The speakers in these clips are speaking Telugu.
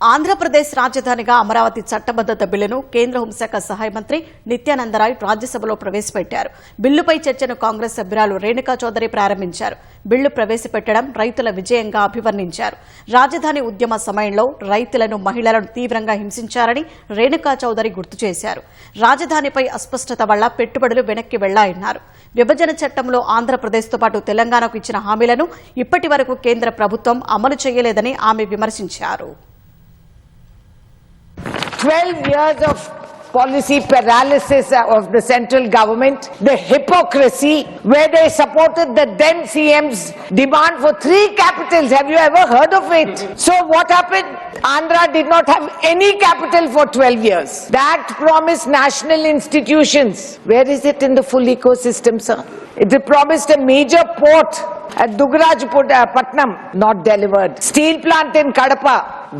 ఆంధ్రప్రదేశ్ రాజధానిగా అమరావతి చట్టబద్దత బిల్లును కేంద్ర హోంశాఖ సహాయ మంత్రి నిత్యానందరాయ్ రాజ్యసభలో ప్రవేశపెట్టారు. బిల్లుపై చర్చను కాంగ్రెస్ సభ్యురాలు రేణుకా చౌదరి ప్రారంభించారు. బిల్లు ప్రవేశపెట్టడం రైతుల విజయంగా అభివర్ణించారు. రాజధాని ఉద్యమ సమయంలో రైతులను, మహిళలను తీవ్రంగా హింసించారని రేణుకా చౌదరి గుర్తు చేశారు. రాజధానిపై అస్పష్టత వల్ల పెట్టుబడులు వెనక్కి వెళ్లాయన్నారు. విభజన చట్టంలో ఆంధ్రప్రదేశ్తో పాటు తెలంగాణకు ఇచ్చిన హామీలను ఇప్పటి వరకు కేంద్ర ప్రభుత్వం అమలు చేయలేదని ఆమె విమర్శించారు. 12 years of policy paralysis of the central government, the hypocrisy where they supported the then CM's demand for 3 capitals. Have you ever heard of it? So what happened? Andhra did not have any capital for 12 years. That promised national institutions. Where is it in the full ecosystem, sir? It promised a major port at Dugrajpatnam, not delivered. Steel plant in Kadapa,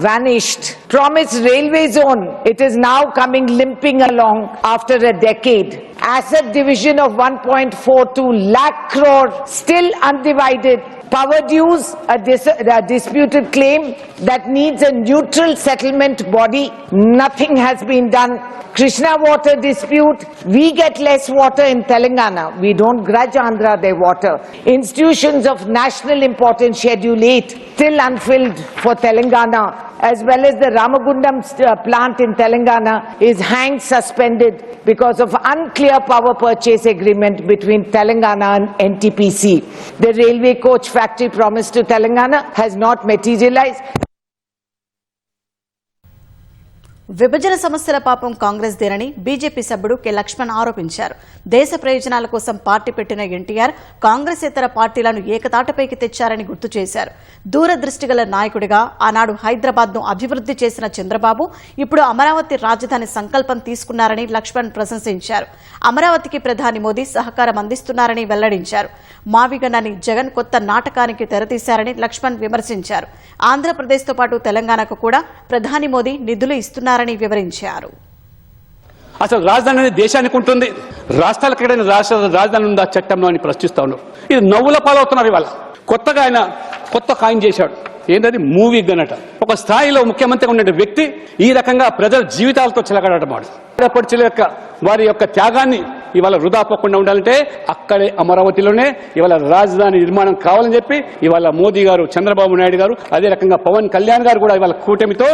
vanished. Promised railway zone, it is now coming limping along after a decade. Asset division of 1.42 lakh crore, still undivided. Power dues, a disputed claim that needs a neutral settlement body. Nothing has been done. Krishna water dispute, we get less water in Telangana. We don't grudge Andhra their water. Institutions of national importance, Schedule 8, still unfilled for Telangana, as well as the Ramagundam plant in Telangana is hanged suspended because of unclear power purchase agreement between Telangana and NTPC. The railway coach factory promised to Telangana has not materialized. విభజన సమస్యల పాపం కాంగ్రెస్ దేనని బీజేపీ సభ్యుడు కె లక్ష్మణ్ ఆరోపించారు. దేశ ప్రయోజనాల కోసం పార్టీ పెట్టిన ఎన్టీఆర్ కాంగ్రెస్ ఇతర పార్టీలను ఏకతాటపైకి తెచ్చారని గుర్తు చేశారు. దూరదృష్టిగల నాయకుడిగా ఆనాడు హైదరాబాద్ను అభివృద్ది చేసిన చంద్రబాబు ఇప్పుడు అమరావతి రాజధాని సంకల్పం తీసుకున్నారని లక్ష్మణ్ ప్రశంసించారు. అమరావతికి ప్రధాని మోదీ సహకారం అందిస్తున్నారని వెల్లడించారు. మావిగన్నని జగన్ కొత్త నాటకానికి తెరతీశారని లక్ష్మణ్ విమర్శించారు. ఆంధ్రప్రదేశ్తో పాటు తెలంగాణకు కూడా ప్రధాని మోదీ నిధులు ఇస్తున్నారని వివరించారు. అసలు రాజధాని అనేది దేశానికి ఉంటుంది, రాష్ట్రాలకు ఎక్కడైనా రాజధాని ఉందా చట్టంలో అని ప్రశ్నిస్తా ఉన్నారు. ఇది నవ్వుల పాలవుతున్నారు. ఇవాళ కొత్తగా ఆయన కొత్త కాయిన్ చేశాడు. ఏంటది? మూవీ గనట. ఒక స్థాయిలో ముఖ్యమంత్రిగా ఉన్న వ్యక్తి ఈ రకంగా ప్రజల జీవితాలతో చిలకడటమాడు. ఆడపడుచుల యొక్క వారి యొక్క త్యాగాన్ని ఇవాళ వృధా పోకుండా ఉండాలంటే అక్కడే అమరావతిలోనే ఇవాళ రాజధాని నిర్మాణం కావాలని చెప్పి ఇవాళ మోదీ గారు, చంద్రబాబు నాయుడు గారు, అదే రకంగా పవన్ కళ్యాణ్ గారు కూడా ఇవాళ కూటమితో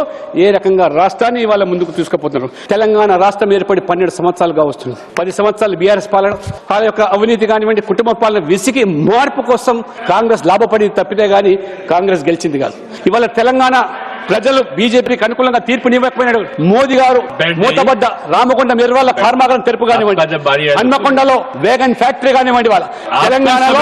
ఏ రకంగా రాష్ట్రాన్ని ఇవాళ ముందుకు తీసుకుపోతున్నారు. తెలంగాణ రాష్ట్రం ఏర్పడి 12 సంవత్సరాలుగా వస్తుంది. 10 సంవత్సరాలు బీఆర్ఎస్ పాలన, వాళ్ళ యొక్క అవినీతి కానివ్వండి, కుటుంబ పాలన విసిగి మార్పు కోసం కాంగ్రెస్ లాభపడి తప్పితే గాని కాంగ్రెస్ గెలిచింది కాదు. ఇవాళ తెలంగాణ ప్రజలు బీజేపీకి అనుకూలంగా తీర్పునివ్వకపోయినాడు. మోదీ గారు మూతబడ్డ రామకొండ నిర్వాళ్ళ కర్మాగారం తెరుపు కానివ్వండి, హన్మకొండలో వేగన్ ఫ్యాక్టరీ కానివ్వండి, వాళ్ళ తెలంగాణలో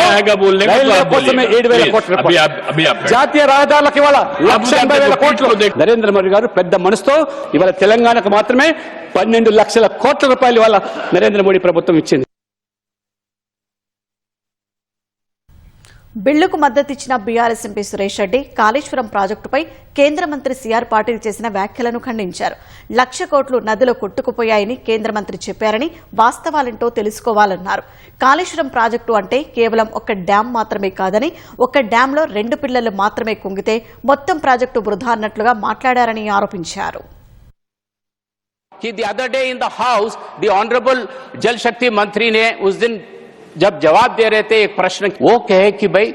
రైల్వే కోసమే 7,000 కోట్ల రూపాయలు, జాతీయ రహదారులకు ఇవాళ 1,80,000 కోట్లు. నరేంద్ర మోదీ గారు పెద్ద మనసుతో ఇవాళ తెలంగాణకు మాత్రమే 12 లక్షల కోట్ల రూపాయలు ఇవాళ నరేంద్ర మోడీ ప్రభుత్వం ఇచ్చింది. బిల్లుకు మద్దతిచ్చిన బీఆర్ఎస్ ఎంపీ సురేష్ రెడ్డి కాళేశ్వరం ప్రాజెక్టుపై కేంద్ర మంత్రి సీఆర్ పాటిల్ చేసిన వ్యాఖ్యలను ఖండించారు. 1,00,000 కోట్లు నదిలో కొట్టుకుపోయాయని కేంద్ర మంత్రి చెప్పారని, వాస్తవాలేంటో తెలుసుకోవాలన్నారు. కాళేశ్వరం ప్రాజెక్టు అంటే కేవలం ఒక డ్యాం మాత్రమే కాదని, ఒక డ్యాంలో 2 పిల్లలు మాత్రమే కుంగితే మొత్తం ప్రాజెక్టు వృధా అన్నట్లుగా మాట్లాడారని ఆరోపించారు. The other day in the house, the honorable Jal Shakti मंत्री ने उस दिन जब जवाब दे रहे थे एक प्रश्न, वो कहे कि भाई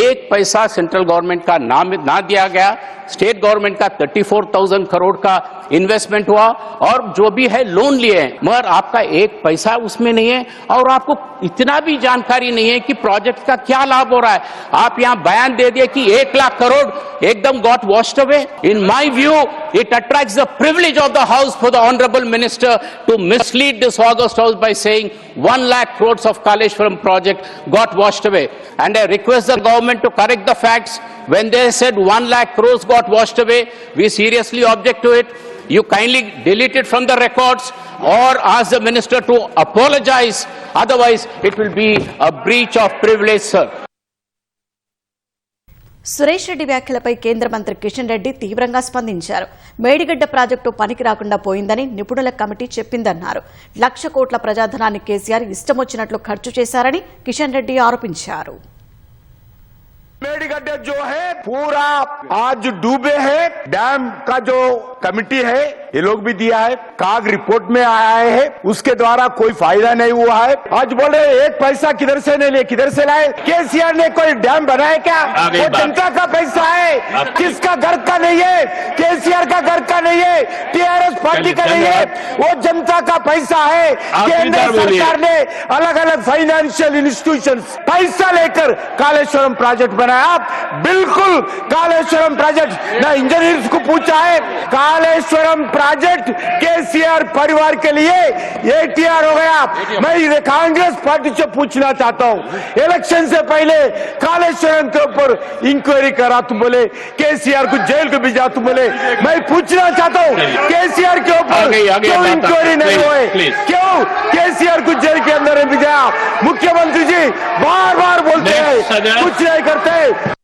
1 पैसा सेंट्रल गवर्नमेंट का ना दिया गया, स्टेट गवर्नमेंट का 34,000 करोड़ का इन्वेस्टमेंट हुआ और जो भी है लोन लिए हैं, मगर आपका 1 पैसा उसमें नहीं है और आपको इतना भी जानकारी नहीं है कि प्रोजेक्ट का क्या लाभ हो रहा है. आप यहाँ बयान दे दिए कि 1 लाख करोड़ एकदम got washed away. In my view, it attracts the privilege of the house for the honorable minister to mislead this august house by saying 1 lakh crores of Kaleshwaram project got washed away. And I request the government to correct the facts. When they said 1 lakh crores got washed away, we seriously object to it. You kindly delete it from the records or ask the minister to apologize. Otherwise, it will be a breach of privilege, sir. Suresh Reddy వ్యాఖ్యలపై కేంద్ర మంత్రి కిషన్ రెడ్డి తీవ్రంగా స్పందించారు. మేడిగడ్డ ప్రాజెక్టు పనికి రాకుండా పోయిందని నిపుణుల కమిటీ చెప్పిందన్నారు. 1,00,000 కోట్ల ప్రజాధనాన్ని కేసీఆర్ ఇష్టమొచ్చినట్లు ఖర్చు చేశారని కిషన్ రెడ్డి ఆరోపించారు. मेडीगड्ढे जो है पूरा आज डूबे हैं। डैम का जो कमिटी है ये लोग भी दिया है, काग रिपोर्ट में आया है, उसके द्वारा कोई फायदा नहीं हुआ है। आज बोल रहे एक पैसा किधर से नहीं लिए, किधर से लाए? केसीआर ने कोई डैम बनाया क्या? वो जनता का पैसा है, किसका घर का नहीं है? केसीआर का घर का नहीं है, टीआरएस पार्टी का नहीं है, वो जनता का पैसा है। केंद्र सरकार ने अलग अलग फाइनेंशियल इंस्टीट्यूशंस पैसा लेकर कालेश्वरम प्रोजेक्ट बनाया। बिल्कुल कालेश्वरम प्रोजेक्ट ना इंजीनियर्स को पूछा है। कालेश्वरम प्रोजेक्ट केसीआर परिवार के लिए एटीआर हो गया। मैं कांग्रेस पार्टी से पूछना चाहता हूं, इलेक्शन से पहले कालेश्वरम के ऊपर इंक्वायरी करा तुम बोले, केसीआर को जेल को भेजा तुम बोले। मैं पूछना चाहता हूं केसीआर के ऊपर क्यों इंक्वायरी नहीं हुए, क्यों केसीआर को जेल के अंदर भेजा? मुख्यमंत्री जी बार बार बोलते हैं, कुछ नहीं करते।